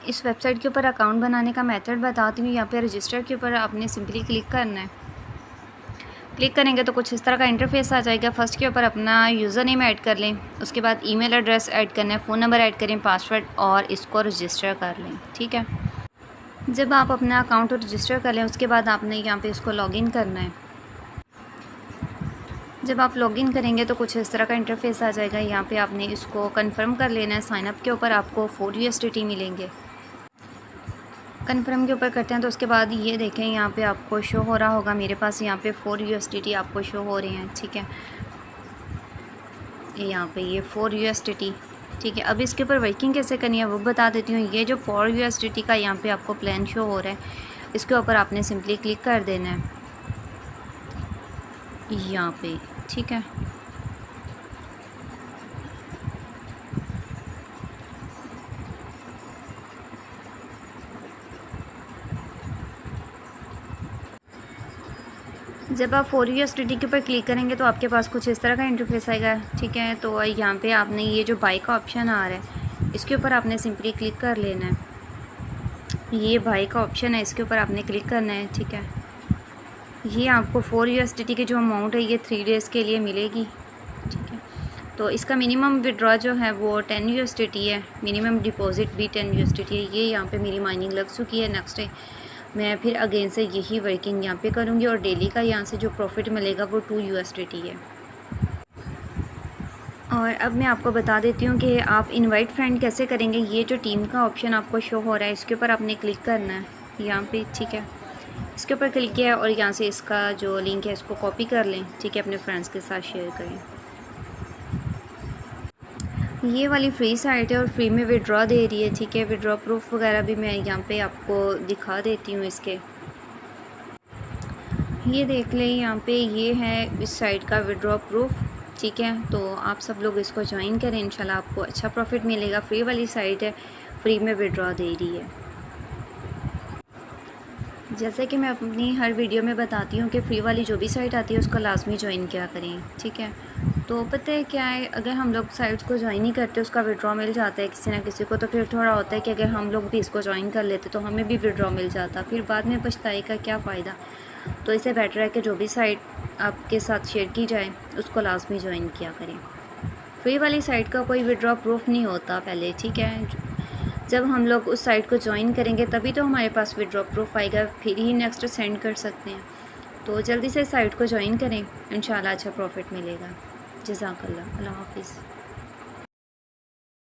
इस वेबसाइट के ऊपर अकाउंट बनाने का मेथड बताती हूँ। यहाँ पे रजिस्टर के ऊपर आपने सिंपली क्लिक करना है। क्लिक करेंगे तो कुछ इस तरह का इंटरफेस आ जाएगा। फर्स्ट के ऊपर अपना यूज़र नेम ऐड कर लें, उसके बाद ईमेल एड्रेस ऐड करना है, फ़ोन नंबर ऐड करें, पासवर्ड और इसको रजिस्टर कर लें। ठीक है, जब आप अपना अकाउंट रजिस्टर कर लें उसके बाद आपने यहाँ पे इसको लॉगिन करना है। जब आप लॉगिन करेंगे तो कुछ इस तरह का इंटरफेस आ जाएगा। यहाँ पे आपने इसको कंफर्म कर लेना है। साइनअप के ऊपर आपको 4 USDT मिलेंगे। कंफर्म के ऊपर करते हैं तो उसके बाद ये देखें यहाँ पे आपको शो हो रहा होगा, मेरे पास यहाँ पे 4 USDT आपको शो हो रहे हैं। ठीक है, यहाँ पे ये 4 USDT। ठीक है, अब इसके ऊपर वर्किंग कैसे करनी है वो बता देती हूँ। ये जो 4 USDT का यहाँ पे आपको प्लान शो हो रहा है, इसके ऊपर आपने सिंपली क्लिक कर देना है यहाँ पे। ठीक है, जब आप 4 USDT के ऊपर क्लिक करेंगे तो आपके पास कुछ इस तरह का इंटरफेस आएगा। ठीक है, तो यहाँ पे आपने ये जो बाई का ऑप्शन आ रहा है इसके ऊपर आपने सिंपली क्लिक कर लेना है। ये बाई का ऑप्शन है, इसके ऊपर आपने क्लिक करना है। ठीक है, ये आपको 4 USDT की जो अमाउंट है ये 3 डेज़ के लिए मिलेगी। ठीक है, तो इसका मिनिमम विड्रॉ जो है वो 10 USDT है, मिनिमम डिपॉजिट भी 10 USDT है। ये यहाँ पे मेरी माइनिंग लग चुकी है। नेक्स्ट डे मैं फिर अगेन से यही वर्किंग यहाँ पे करूँगी और डेली का यहाँ से जो प्रॉफिट मिलेगा वो 2 USDT है। और अब मैं आपको बता देती हूँ कि आप इनवाइट फ्रेंड कैसे करेंगे। ये जो टीम का ऑप्शन आपको शो हो रहा है इसके ऊपर आपने क्लिक करना है यहाँ पे। ठीक है, इसके ऊपर क्लिक किया और यहाँ से इसका जो लिंक है इसको कॉपी कर लें। ठीक है, अपने फ्रेंड्स के साथ शेयर करें। ये वाली फ्री साइट है और फ्री में विड्रॉ दे रही है। ठीक है, विड्रॉ प्रूफ वगैरह भी मैं यहाँ पे आपको दिखा देती हूँ इसके। ये देख लें, यहाँ पे ये है इस साइट का विड्रॉ प्रूफ। ठीक है, तो आप सब लोग इसको ज्वाइन करें, इंशाल्लाह आपको अच्छा प्रॉफिट मिलेगा। फ्री वाली साइट है, फ्री में विड्रॉ दे रही है। जैसे कि मैं अपनी हर वीडियो में बताती हूँ कि फ़्री वाली जो भी साइट आती है उसको लाजमी ज्वाइन किया करें। ठीक है, तो पता है क्या है, अगर हम लोग साइट्स को ज्वाइन नहीं करते उसका विड्रॉ मिल जाता है किसी ना किसी को, तो फिर थोड़ा होता है कि अगर हम लोग भी इसको ज्वाइन कर लेते तो हमें भी विड्रॉ मिल जाता, फिर बाद में पछताई का क्या फ़ायदा। तो इससे बेटर है कि जो भी साइट आपके साथ शेयर की जाए उसको लाजमी ज्वाइन किया करें। फ्री वाली साइट का कोई विड्रॉ प्रूफ नहीं होता पहले। ठीक है, जब हम लोग उस साइट को ज्वाइन करेंगे तभी तो हमारे पास विड्रॉ प्रूफ आएगा, फिर ही नेक्स्ट सेंड कर सकते हैं। तो जल्दी से साइट को ज्वाइन करें, इंशाल्लाह अच्छा प्रॉफिट मिलेगा। जज़ाकल्लाह, अल्लाह हाफ़िज़।